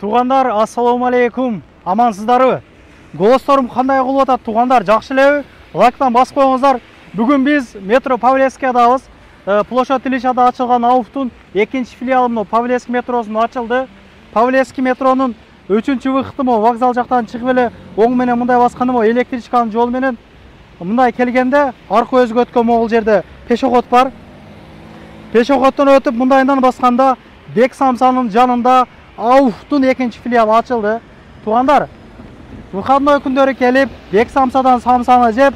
Туғандар, ассаламу алейкум. Амансыздарбы? Голосторум кандай кылып атат, туғандар? Жакшы элеби? Лайктан басып коюңуздар. Бүгүн биз метро Павловскийдабыз. Площадь Ильичада ачылган АУФтун экинчи филиалы Павловский метросунда ачылды. Павловский метронун 3-чү вакыты вокзал жактан чыгып эле оң менен мындай басканы электричканын жол менен мындай келгенде аркы өзгөткө могул жерде пешоход бар. Пешоходдон өтүп мындайдан басканда Бек Самсанын жанында АУФтун экинчи филиалы ачылды. Туғандар, выходной күндөрү келип, Бек Самсадан самсаны жеп,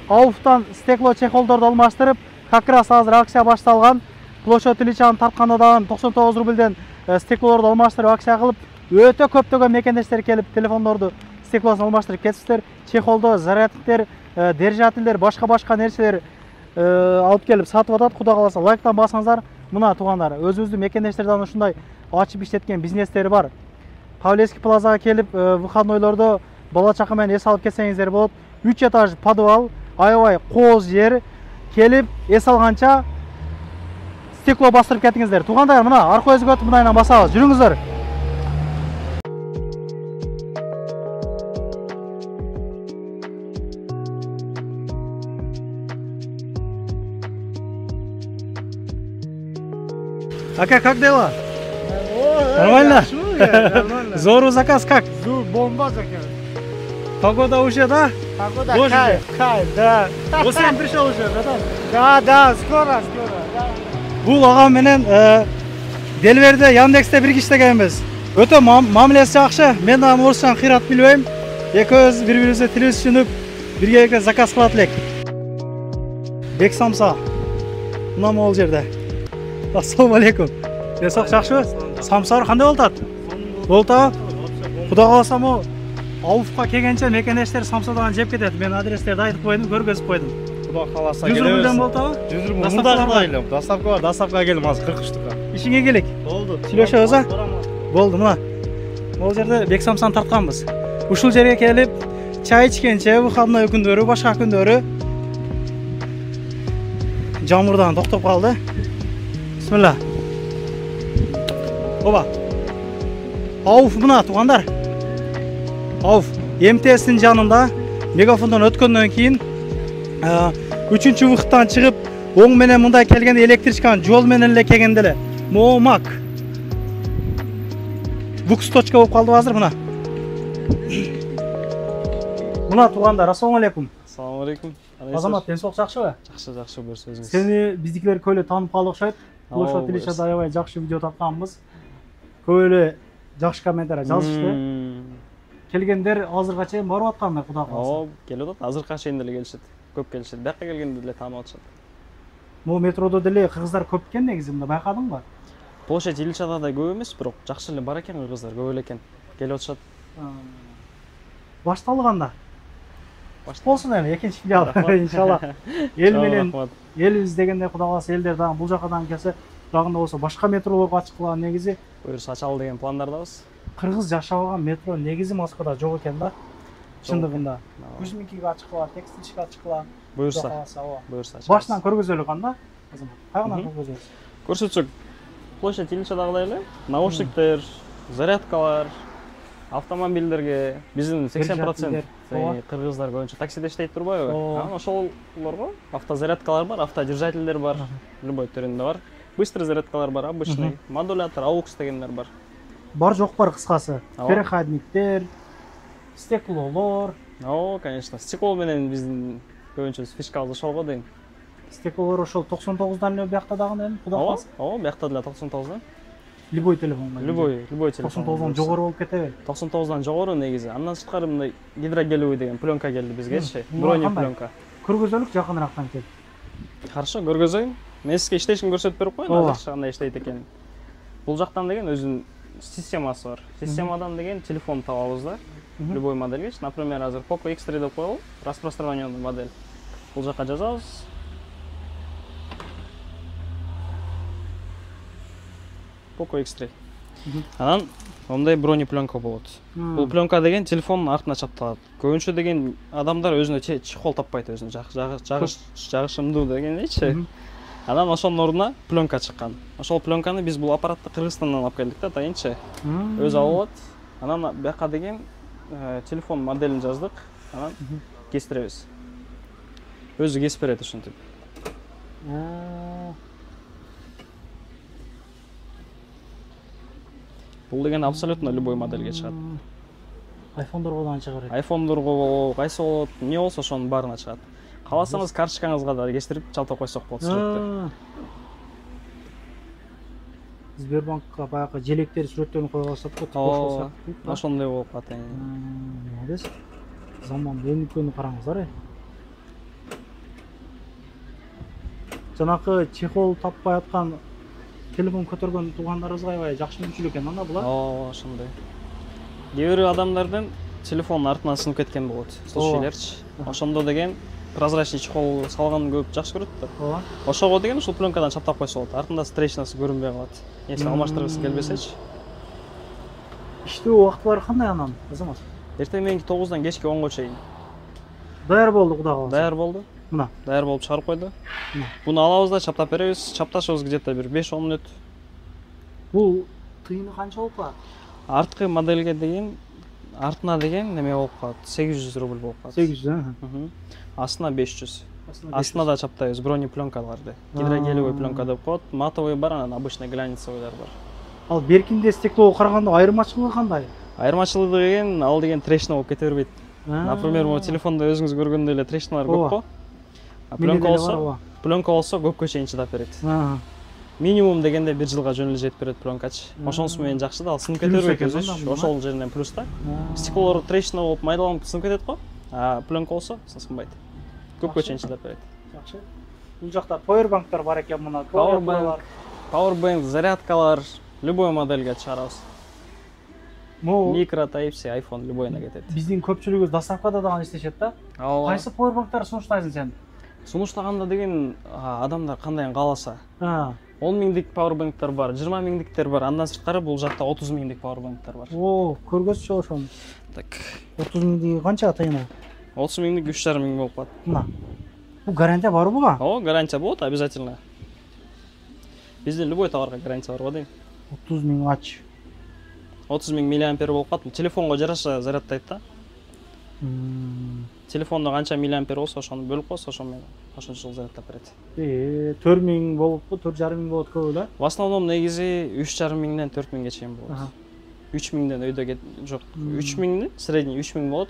АУФтан стекло чехолдорду алмаштырып, как раз азыр акция башталган. Площадь Ильичаны тартканда дагы 99 рубльден стеклолорду алмаштырып акция кылып, өтө көптөгөн мекендештер келип, телефондорду стеклосын алмаштырып кетиптер. Чехолдо зарядниктер, держателдер, башка нерселер алып келип сатып атат. Кудай кааласа, лайктан басыңыздар. Мына туғандар, өзүбүздүн мекендештерден ушундай ачып иштеткен бизнестери бар. Павловский плазага келип, выходнойлордо бала чака менен эс алып кетсеңиздер болот. 3 этаж подвал, аябай кооз жер. Келип, эс алганча стекло бастырып кетиңиздер. Туғандар, мына аркы өзгөтүп мындайынан басабыз. Жүрүңүздөр. Ака, как дела? Нормально? Нормально. Зору заказ как? Бомба заказ. Погода уже, да? Погода Дождь? кайф, да. Осыян пришел уже, братан. Да, скоро, да. Бул агам менен Делверде, Яндексте бир иштегенбиз. Өтө мамилеси жакшы. Мен дагы орусчаны кыйрат билбейм. Экөөбүз бири-бирибизге тилибиз түшүнүп, бирге заказ кылат элек. Бек Самса. Мына могул жерде. Ассаламу алейкум. Денсаулык жакшыбы? Самсар кандай болуп атат? Болуп атабы? Кудай кааласа могу АУФка келгенче мекендештер самсадан жеп кетет. Мен адрестерди айтып койдум, көргөзүп койдум. Кудай кааласа 100 рубльден болуп атабы? 100 рубль. Мурда кылайлым. Доставка келдим азыр 43 тука. Ишиңе келик. Болду. Сүйлөшөбүз а? Болду, мына. Могул жерде Бек Самсаны тартканбыз. Ушул жерге келип, чай ичкенче, выходной күндөрү, башка күндөрү жамурдан токтоп калды. Бисмилла. Оба. АУФ мына туғандар. АУФ МТС'ин жанында мегафондон өткөндөн кийин 3-чү вакыттан чыгып, оң менен мындай келгенде электричканын жол менен эле келгенде эле Моомак. Букс точка болуп калды азыр мына. Мына туғандар, ассаламу алейкум. Ассаламу алейкум. Азамат, денсаулык жакшыбы? Жакшы көрсө өзүңүз. Сени биздикилер көйлө таанып калды окшойт. Площадь Ильичада аябай жакшы видео тапканбыз. Көйлө жакшы комментарий жазышты. Келгендер азырга чейин барып аткандар, кудай кааласа. Келип атат. Азыркыга чейин деле келишет. Көп келишет. Бияка келгенде деле таанып атышат. Могу метродо деле кыргыздар көп экен негизи, мында байкадыңбы? Площадь Ильичада да көп эмес, бирок жакшы эле бар экен кыргыздар, көп эле экен. Келип атышат. Башталганда. Болсун эми, экинчи филиал иншалла. Эл менен элибиз дегенде кудай кааласа элдер дагы бул жакадан келсе, дагында болсо башка метролорго ачкылаган негизи Буюрса ачалы деген пландардабыз. кыргыз жашабаган метро негизи Москвада жок экен да. Чындыгында. Кузьминкиге ачкыла, текстильчиге ачкыла. Буюрса. Буюрса. Башынан көргөзөлү кандай? Кайгынан көргөзөбүз? Көрсөтсөк. Площадь Ильичадагыдай эле наушниктер, зарядкалар, автомобилдерге биздин 80% кыргыздар көбүнчө таксиде иштейт турбайбы? Ошолорго автозарядкалар бар, автодержательдер бар, любой түрүндө бар. Быстрый зарядкалар бар, обычный, модулятор, AUX дегендер бар. Бар жок бар кыскасы. Переходниктер, стеклолор. Конечно, стекло менен биздин көбүнчө фишкабыз ошол го дейм. Стеклолор ошол 99дан эле биякта дагы эми, кудай кааласа. Биякта деле 99дан. Любой телефонго. Любой телефон. 99дан жогору болуп кетеби? 99дан жогору негизи. Андан сырткары мындай гидрогелевый деген пленка келди бизгечи. Бронепленка. Көргөзөлүк жакынырактан кел. Хорошо, көргөзөйүн. Мен сизге иштешин көрсөтүп берип коеюн, азырча кандай иштейт экенин. Бул жактан деген өзүнүн системасы бар. Системадан деген телефон табабыз да. Любой модельге. Например, азыр Poco X3 деп коелу, распространенный модель. Бул жакка жазабыз. Poco X3. Анан мындай бронепленка болот. Бул пленка деген телефондун артына чапталат. Көбүнчө деген адамдар өзүнө чехол таппайт, өзүнө жагышымдуу дегендейчи. Анан ошонун ордуна пленка чыккан. Ошол пленканы биз бул аппаратты Кыргызстандан алып келдик да, тайынча. Өзү алып алат. Анан бияка деген телефон моделин жаздык. Анан кестиребиз. Өзү кесип берет ушинтип. Бул деген абсолютно любой модельге чыгат. Айфондорго да чыгар. Айфондорго кайсы болот, эмне болсо ошонун баарына чыгат. Кааласаңыз карточкаңызга да кестирип чалтап койсок болот сүрөттү. Сбербанкка баягы желектер сүрөттөрүн кое алсак болот. Ошондой болуп калат. Молодец. Заман эмнекени караңыздар. Жанакы чехол таппай аткан телефон көтөргөн туугандарыбызга аябай жакшы мүмкүнчүлүк экен анда булар. Ошондой. Кээ бир адамдардын телефонун артынан сынып кеткен болот. Случайларчы. Ошондо деген прозрачный чехол салганын көп жакшы көрөт да. Ошого деген ушул пленкадан чаптап койсо болот. Артында трещинасы көрүнбөй калат. Если алмаштыргысы келбесечи. Иштөө убактылары кандай анан? Азамат. Эртең мененки 9-дан кечки 10-го чейин. Даяр болду, Кудай кааласа. Даяр болду. Мына. Даяр болуп чыгарып койду. Буну алабыз да чаптап беребиз. Чапташыбыз где-то бир 5-10 мүнөт. Бул тыйыны канча болуп калат? Арткы модельге деген артына деген неме болуп калат. 800 рубль болуп калат. 800, Астына 500. Астына да чаптайбыз бронепленкаларды. Гидрогелевый пленка деп коет. Матовый бар, анан обычный глянцевыйлар бар. Ал беркинде стеклого караганда айырмачылыгы кандай? Айырмачылыгы деген ал деген трещина болуп кете бербейт. Например, могу телефондо өзүңүз көргөндөй эле трешиналар көп го. Пленка болсо көпкө чейин чыдап берет. Минимум дегенде 1 жылга жөн эле жетип берет пленкачы. Ошонусу менен жакшы да, ал сынып кете бербейт өзү. Ошол жеринен плюс да. Стеклолор трещина болуп майдаланып сынып кетет го. А пленка болсо сынбайт. Көпкө чейин чыдап берет. Жакшы. Бул жакта powerbanktар бар экен, мына powerbank, зарядкалар, любой модельге чыгарабыз. Micro Type-C, iPhone любойуна кетет. Биздин көпчүлүгүбүз доставкада дагы иштешет да. Кайсы powerbanktар сунуштайсың сен? Сунуштаганда деген адамдар кандайын кааласа. 10 миңдик powerbanktар бар, 20 миңдиктер бар. Андан сырткары бул жакта 30 миңдик powerbanktар бар. Көргөзчү ошону. Так. 30 миңдиги канча тыйыны? 30 миңдик 3,5 миң болуп калат. Мына. Бул гарантия барбы буга? Гарантия болот обязательно. Бизде любой товарга гарантия бар го дейм. 30 миң ач. 30 миң миллиампер болуп калат. Телефонго жараша зарядтайт да. Телефондо канча миллиампер болсо ошону бөлүп койсо ошо менен ошончо жыл зарядтап берет. 4 миң болуппу, 4,5 миң болот көбү эле. В основном негизи 3,5 миңден 4 миңге чейин болот. 3 миңден өйдө жок. 3 миңдин средний 3 миң болот.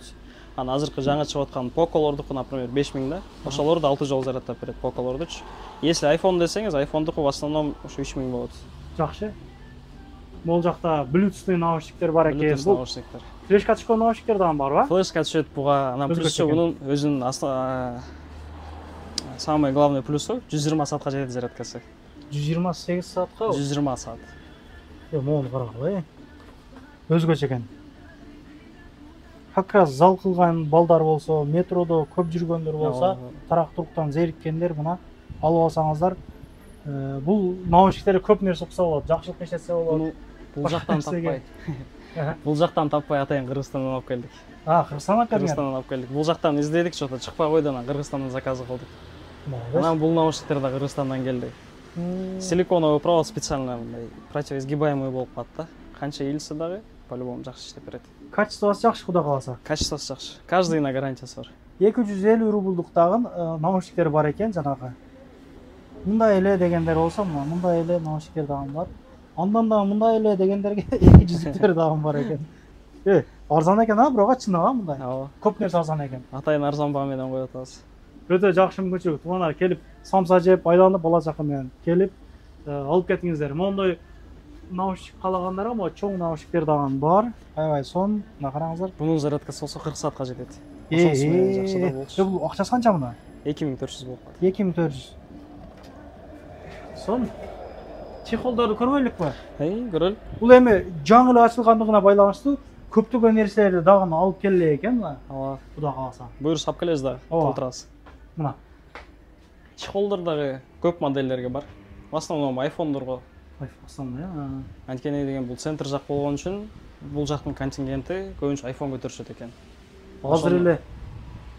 Анан азыркы жаңы чыгып аткан Poco'лордуку, например, 5 миң да. Ошолорду 6 жол зарядтап берет Poco'лордучу. Если iPhone десеңиз, iPhone'дуку в основном ошо 3 миң болот. Жакшы. Могул жакта Bluetooth наушниктер бар экен. Bluetooth наушниктер. Флешка түшкөн наушниктер дагы барбы? Флешка түшөт буга. Анан плюсу бунун өзүнүн самый главный плюсу 120 саатка жетет зарядкасы. 128 саатка? 120 саат. Могул карагыла, өзгөчө экен. Как раз зал кылган балдар болсо, метродо көп жүргөндөр болсо, тарак-туруктан зериккендер мына алып алсаңыздар, бул наушниктер көп нерсе укса болот, жакшылык иштетсе болот. Бул жактан таппай. Бул жактан таппай атайын Кыргызстандан алып келдик. Кыргызстандан келдик. Кыргызстандан алып келдик. Бул жактан издедик, что-то чыкпай койду, анан Кыргызстандан заказ кылдык. Анан бул наушниктер да Кыргызстандан келди. Силиконовый провод специально противоизгибаемый болуп калат да. Канча ийилсе дагы по-любому жакшы иштеп берет. Качествосы жакшы, Кудай кааласа. Качествосы жакшы. Каждыйына гарантиясы бар. 250 рубльдуктагы наушниктер бар экен жанагы. Мындай эле дегендер болсо, мындай эле наушниктер дагы бар. Андан да мындай эле дегендерге 200-тер дагы бар экен. Арзан экен, бирок чынага мындай. Көп нерсе арзан экен. Атайын арзан баа менен коюп атабыз. Өтө жакшы мүмкүнчүлүк. Туугандар келип, самса жеп, айланып, бала чака менен келип алып кетиңиздер. Мондой наушник каалагандарга могу чоң наушниктер дагы бар. Аябай сон, мына караңыздар. Бунун зарядкасы болсо 40 саатка жетет. Ошонусу менен жакшы да болчу. Бул акчасы канча мына? 2400 болуп калат. 2400. Сон чехолдорду көрбөй элекпи? Көрөлү. Бул эми жаңы эле ачылгандыгына байланыштуу көптөгөн нерселерди дагы алып келе экен мына. Кудай кааласа. Буюрса алып келебиз дагы, толтурабыз. Мына. Чехолдор дагы көп модельдерге бар. В основном iPhone'дорго. iPhone, Анткени деген бул центр жак болгон үчүн бул жактын контингенти көбүнчө iPhone көтөрүшөт экен. Азыр эле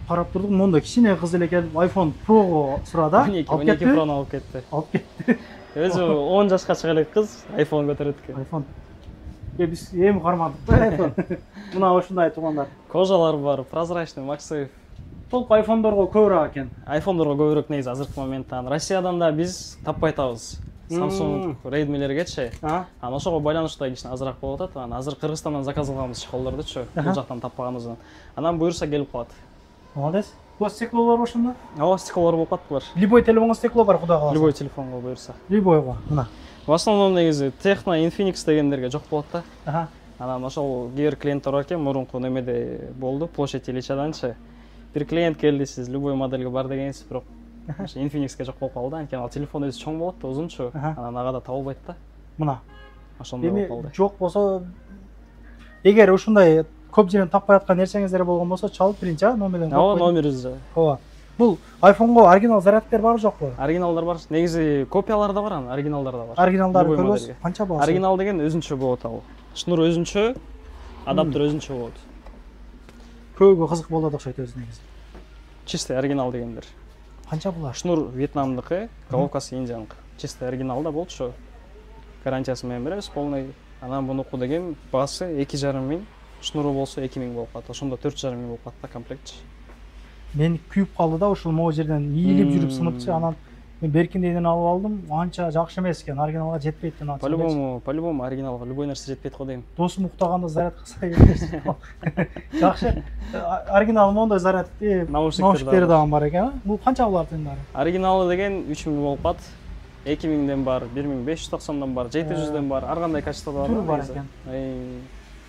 карап турдук. Монда кичине кыз эле келип iPhone Pro'го сурады. 12 Pro'ну алып кетти. Алып кетти. Өзү 10 жашка чыга элек кыз iPhone көтөрөт экен. iPhone. Биз эми кармадык да iPhone. Мына ушундай туугандар. Кожалар бар, прозрачный, Максейв. Толук iPhone'дорго көбүрөөк экен. iPhone'дорго көбүрөөк негизи азыркы моментте. Россиядан да биз таппай атабыз. Samsung, Redmi'лергечи. Анан ошого байланыштуу кичине азыраак болуп атат. Анан азыр Кыргызстандан заказ кылганбыз школдордучу. Бул жактан таппаганыбыздан. Анан буюрса келип калат. Молодец. Бул стекло бар ошондо? Ооба, стеклолор болуп калат булар. Любой телефонго стекло бар, кудай кааласа. Любой телефонго буюрса. Любойго. Мына. В основном негизи Техно, Infinix дегендерге жок болот да. Анан ошол кээ бир клиенттер бар экен, мурунку немеде болду, площадь Ильичаданчы. Бир клиент келди, сиз любой модельге бар дегенсиз, бирок ошо Infinixке жок болуп калды. Анткени ал телефон өзү чоң болот да, узунчу. Анан ага да табылбайт да. Мына. Ошондой болуп калды. Эми жок болсо, эгер ушундай көп жерден таппай аткан нерсеңиздер болгон болсо, чалып биринчи номерден. Ооба, номерибиз. Ооба. Бул iPhone'го оригинал зарядкалар бар жокпу? Оригиналдар бар. Негизи копиялар да бар, анан оригиналдар да бар. Оригиналдарды көргөз, канча баасы? Оригинал деген өзүнчө болот ал. Шнур өзүнчө, адаптер өзүнчө болот. Көбүгө кызык болот окшойт өзү негизи. Чистый оригинал дегендер. Канча булар? Шнур вьетнамдыкы, головкасы индияныкы. Чистый оригинал да болчу. Гарантиясы менен беребиз полный. Анан бунуку деген баасы 2,5 миң, шнуру болсо 2 миң болуп калат. Ошондо 4,5 миң болуп калат да комплектчи. Мен күйүп калды да ушул могу жерден ийилип жүрүп сыныпчы. Анан мен беркиндейден алып алдым. Анча жакшы эмес экен, оригиналга жетпейт деп атып. По-любому оригиналга любой нерсе жетпейт го дейм. Досум уктаганда заряд кылса эмес. Жакшы. Оригинал мондой заряд наушниктери да бар экен. Бул канча булар тендары? Оригиналы деген 3 миң болуп калат. 2 миңден бар, 1590дон бар, 700дөн бар, ар кандай качествода Түрү бар бар.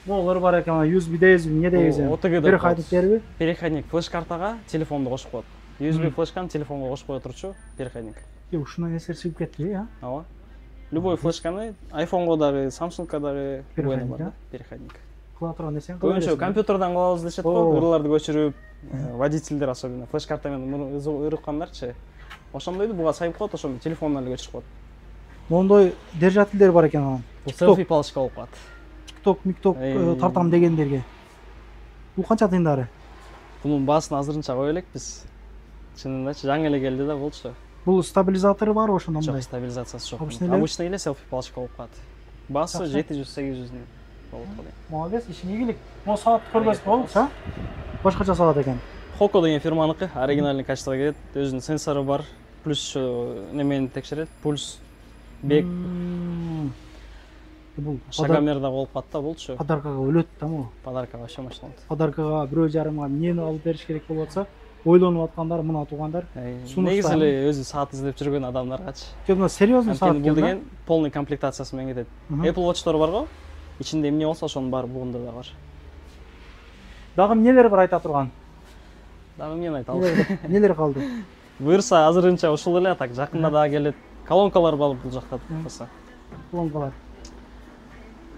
Болор бар экен, USB дейбиз, эмне дейбиз? Переходник берби? Переходник флеш-картага телефонду кошуп коет. USB флешканы телефонго кошуп кое турчу переходник. Ушундай нерсе чыгып кетти, Ооба. Любой флешканы iPhone'го дагы, Samsung'га дагы переходник бар, переходник. Кыла турган нерсең кыла Көбүнчө компьютерден кылабыз дешет го, ырларды көчүрүп, водительдер особенно флеш-карта менен ырыккандарчы. Ошондойду буга сайып коет, ошону телефондон эле көчүрүп коет. Мондой держателдер бар экен анан. Селфи палочка болуп калат. Микток тартам дегендерге. Бул канча тыйындары? Бунун баасын азырынча кое элекпиз. Чынындачы жаңы эле келди да болчу. Бул стабилизатору бар ошондой? Жок, стабилизациясы жок. Обычный эле селфи палочка болуп калат. Баасы 700-800 болот го дейм. Молодец, ишин ийгилик. Могу саат көргөзүп болупчу, башкача саат экен. Хоко деген фирманыкы, оригинальный качествого келет. Өзүнүн сенсору бар, плюс немени текшерет, пульс, бег. Бул шагомер да болуп калат да болчу. Подаркага өлөт да му? Подарка вообще машина. Подаркага 1,5 эмнени алып бериш керек болуп атса, ойлонуп аткандар мына туугандар. Негизи эле өзү саат издеп жүргөн адамдаргачы. Жок, мына серьезный саат бул деген полный комплектациясы менен кетет. Apple Watch'тор барго, ичинде эмне болсо ошонун баары бугунда да бар. Дагы эмнелер бар айта турган? Дагы эмнени айталы? Нелер калды? Буюрса азырынча ушул эле, так жакында дагы келет. Колонкалар бар бул жакта турса. Колонкалар.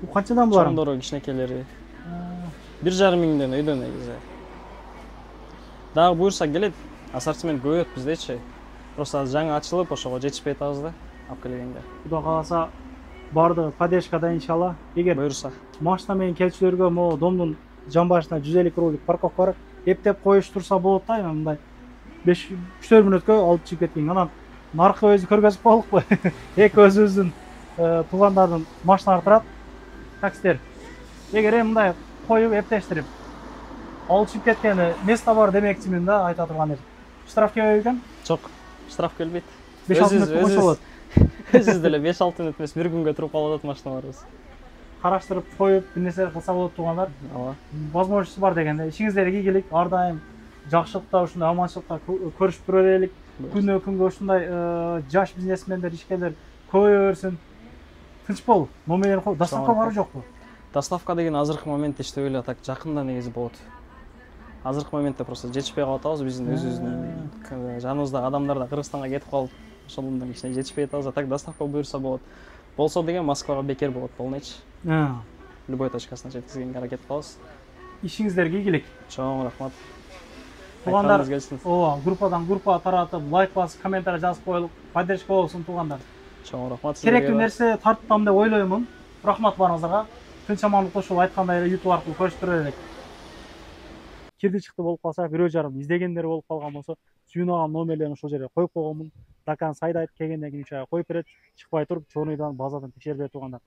Бул канчадан булар? Чоңдору кичинекелери. 1,5 миңден өйдөн негизи. Дагы буюрса келет, ассортимент көбөйөт биздечи. Просто жаңы ачылып, ошого жетишпей атабыз да, алып келгенде. Кудай кааласа барды поддержкада иншалла. Эгер буюрса машина менен келчүлөргө могу домдун жан башына 150 рублик парковка бар, эптеп коюш турса болот да, мындай 3-4 мүнөткө алып чыгып кеткен. Анан наркы өзү көргөзүп болдукпу? Эки өзүбүздүн туугандардын машиналары турат. Таксилер. Эгер мындай коюп эптештирип алып чыгып кеткени место бар демекчимин да, айта турган эле. Штраф келбейт экен? Жок, штраф келбейт. 5-6 мүнөт койсо болот. Өзүбүз деле 5-6 мүнөт эмес, 1 күнгө туруп калып атат машиналарыбыз. Караштырып коюп, бир нерсе кылса болот туугандар. Ооба. Возможностьу бар дегенде, ишиңиздерге ийгилик, ар дайым жакшылыкта, ушундай аманчылыкта көрүшүп тура берелик. Күнөө күнгө ушундай жаш бизнесмендер, ишкерлер көбөйө берсин. Тынч бол, номерин кой, доставка бары жокпу? Доставка деген азыркы моментте иштебей эле так жакында негизи болот. Азыркы моментте просто жетишпей калып атабыз, биздин өзүбүздүн жаныбыздагы адамдар да Кыргызстанга кетип калып, ошондон кичине жетишпей атабыз, так доставка буюрса болот. Болсо деген Москвага бекер болот полныйчы. Любой точкасына жеткизгенге аракет кылабыз. Ишиңиздерге ийгилик. Чоң рахмат. Туугандар, ооба, группадан группа таратып, лайк басып, комментарий жазып коелук, поддержка болсун туугандар. Чоң рахмат. Керектүү нерсе тарттым деп ойлоймун. Рахмат барыңыздарга. Тынч амандыкта ушул айткандай эле YouTube аркылуу көрүшүп туралык. кирди чыкты болуп калса, бирөө жарым издегендер болуп калган болсо, сүйүнаган номерлерин ошол жерге коюп койгонмун. Дакан сайдайт, келгенден кийин үч айга коюп берет, чыкпай туруп чорнуйдан базадан текшерип берет туугандар.